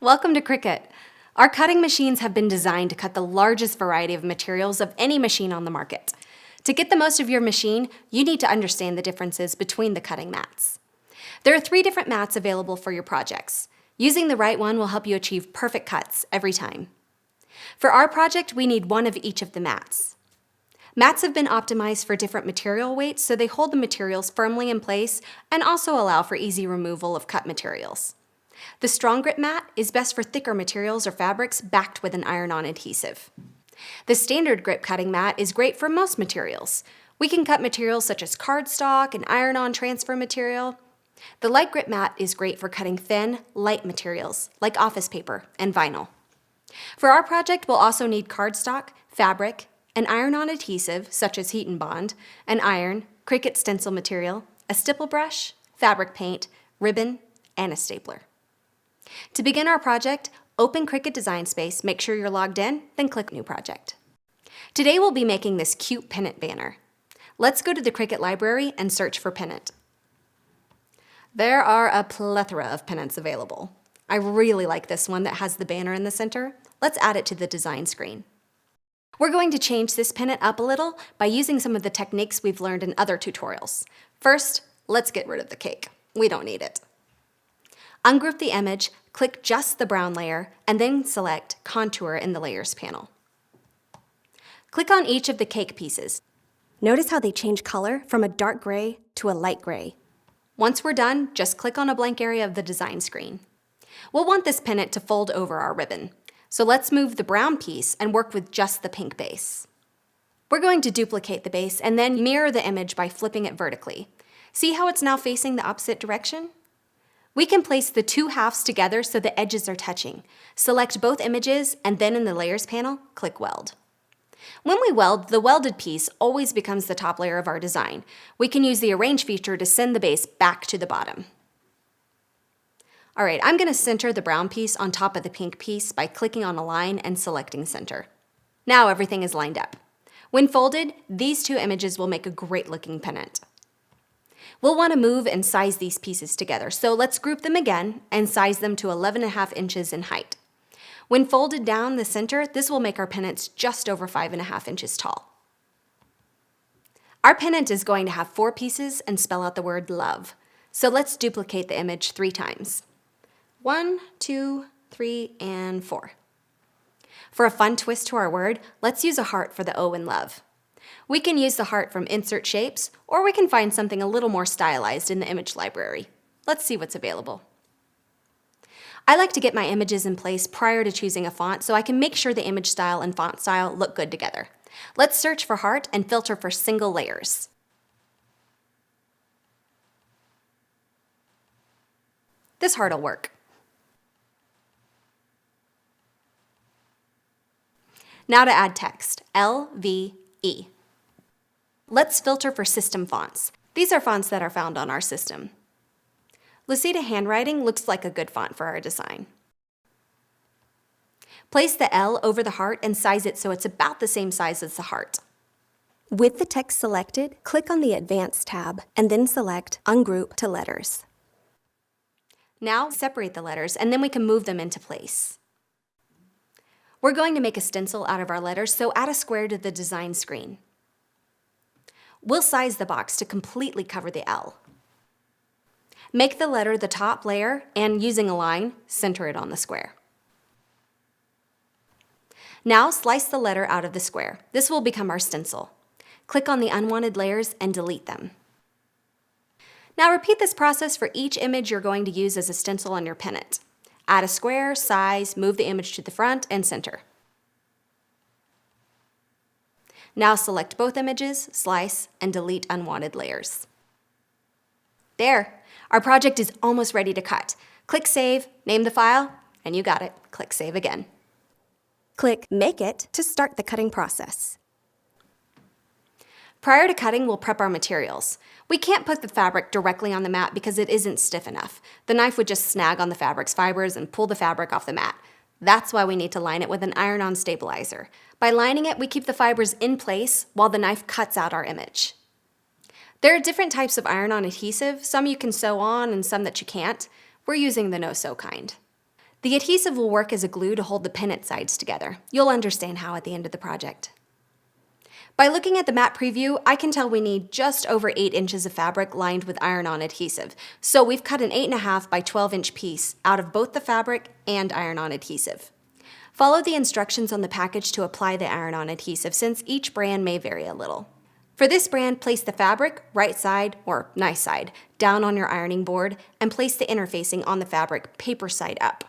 Welcome to Cricut. Our cutting machines have been designed to cut the largest variety of materials of any machine on the market. To get the most of your machine, you need to understand the differences between the cutting mats. There are 3 different mats available for your projects. Using the right one will help you achieve perfect cuts every time. For our project, we need one of each of the mats. Mats have been optimized for different material weights, so they hold the materials firmly in place and also allow for easy removal of cut materials. The strong grip mat is best for thicker materials or fabrics backed with an iron-on adhesive. The standard grip cutting mat is great for most materials. We can cut materials such as cardstock and iron-on transfer material. The light grip mat is great for cutting thin, light materials like office paper and vinyl. For our project, we'll also need cardstock, fabric, an iron-on adhesive such as heat and bond, an iron, Cricut stencil material, a stipple brush, fabric paint, ribbon, and a stapler. To begin our project, open Cricut Design Space, make sure you're logged in, then click New Project. Today we'll be making this cute pennant banner. Let's go to the Cricut library and search for pennant. There are a plethora of pennants available. I really like this one that has the banner in the center. Let's add it to the design screen. We're going to change this pennant up a little by using some of the techniques we've learned in other tutorials. First, let's get rid of the cake. We don't need it. Ungroup the image, click just the brown layer, and then select Contour in the Layers panel. Click on each of the cake pieces. Notice how they change color from a dark gray to a light gray. Once we're done, just click on a blank area of the design screen. We'll want this pennant to fold over our ribbon, so let's move the brown piece and work with just the pink base. We're going to duplicate the base and then mirror the image by flipping it vertically. See how it's now facing the opposite direction? We can place the 2 halves together so the edges are touching. Select both images and then in the Layers panel, click Weld. When we weld, the welded piece always becomes the top layer of our design. We can use the Arrange feature to send the base back to the bottom. All right, I'm going to center the brown piece on top of the pink piece by clicking on a line and selecting Center. Now everything is lined up. When folded, these 2 images will make a great looking pennant. We'll want to move and size these pieces together, so let's group them again and size them to 11.5 inches in height. When folded down the center, this will make our pennants just over 5.5 inches tall. Our pennant is going to have 4 pieces and spell out the word love. So let's duplicate the image 3 times. 1, 2, 3, and 4. For a fun twist to our word, let's use a heart for the O in love. We can use the heart from Insert Shapes, or we can find something a little more stylized in the image library. Let's see what's available. I like to get my images in place prior to choosing a font so I can make sure the image style and font style look good together. Let's search for heart and filter for single layers. This heart will work. Now to add text, LVE. Let's filter for system fonts. These are fonts that are found on our system. Lucida Handwriting looks like a good font for our design. Place the L over the heart and size it so it's about the same size as the heart. With the text selected, click on the Advanced tab and then select Ungroup to Letters. Now separate the letters and then we can move them into place. We're going to make a stencil out of our letters, so add a square to the design screen. We'll size the box to completely cover the L. Make the letter the top layer and, using a line, center it on the square. Now slice the letter out of the square. This will become our stencil. Click on the unwanted layers and delete them. Now repeat this process for each image you're going to use as a stencil on your pennant. Add a square, size, move the image to the front, and center. Now select both images, slice, and delete unwanted layers. There, our project is almost ready to cut. Click Save, name the file, and you got it. Click Save again. Click Make It to start the cutting process. Prior to cutting, we'll prep our materials. We can't put the fabric directly on the mat because it isn't stiff enough. The knife would just snag on the fabric's fibers and pull the fabric off the mat. That's why we need to line it with an iron-on stabilizer. By lining it, we keep the fibers in place while the knife cuts out our image. There are different types of iron-on adhesive, some you can sew on and some that you can't. We're using the no-sew kind. The adhesive will work as a glue to hold the pennant sides together. You'll understand how at the end of the project. By looking at the mat preview, I can tell we need just over 8 inches of fabric lined with iron-on adhesive. So we've cut an 8.5 by 12-inch piece out of both the fabric and iron-on adhesive. Follow the instructions on the package to apply the iron-on adhesive, since each brand may vary a little. For this brand, place the fabric, right side, or nice side, down on your ironing board, and place the interfacing on the fabric, paper side up.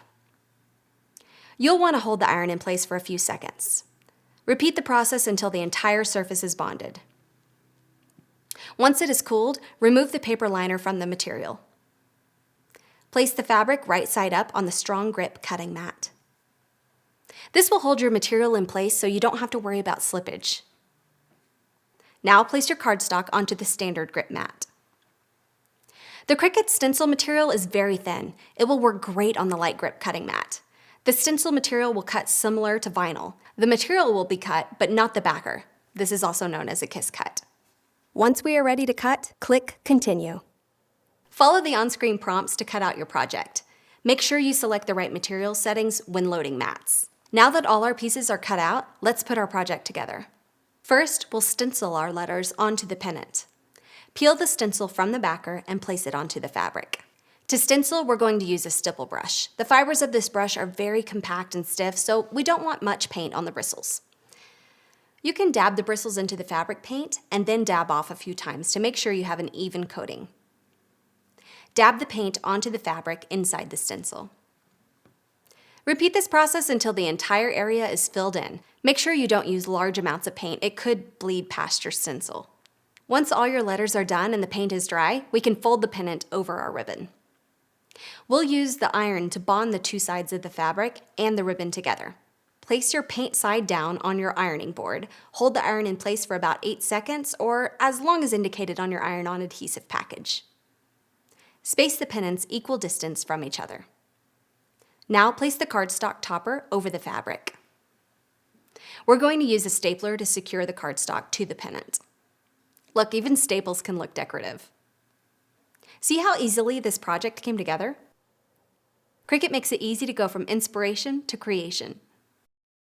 You'll want to hold the iron in place for a few seconds. Repeat the process until the entire surface is bonded. Once it is cooled, remove the paper liner from the material. Place the fabric right side up on the strong grip cutting mat. This will hold your material in place so you don't have to worry about slippage. Now place your cardstock onto the standard grip mat. The Cricut stencil material is very thin. It will work great on the light grip cutting mat. The stencil material will cut similar to vinyl. The material will be cut, but not the backer. This is also known as a kiss cut. Once we are ready to cut, click Continue. Follow the on-screen prompts to cut out your project. Make sure you select the right material settings when loading mats. Now that all our pieces are cut out, let's put our project together. First, we'll stencil our letters onto the pennant. Peel the stencil from the backer and place it onto the fabric. To stencil, we're going to use a stipple brush. The fibers of this brush are very compact and stiff, so we don't want much paint on the bristles. You can dab the bristles into the fabric paint and then dab off a few times to make sure you have an even coating. Dab the paint onto the fabric inside the stencil. Repeat this process until the entire area is filled in. Make sure you don't use large amounts of paint. It could bleed past your stencil. Once all your letters are done and the paint is dry, we can fold the pennant over our ribbon. We'll use the iron to bond the two sides of the fabric and the ribbon together. Place your paint side down on your ironing board. Hold the iron in place for about 8 seconds, or as long as indicated on your iron-on adhesive package. Space the pennants equal distance from each other. Now place the cardstock topper over the fabric. We're going to use a stapler to secure the cardstock to the pennant. Look, even staples can look decorative. See how easily this project came together? Cricut makes it easy to go from inspiration to creation.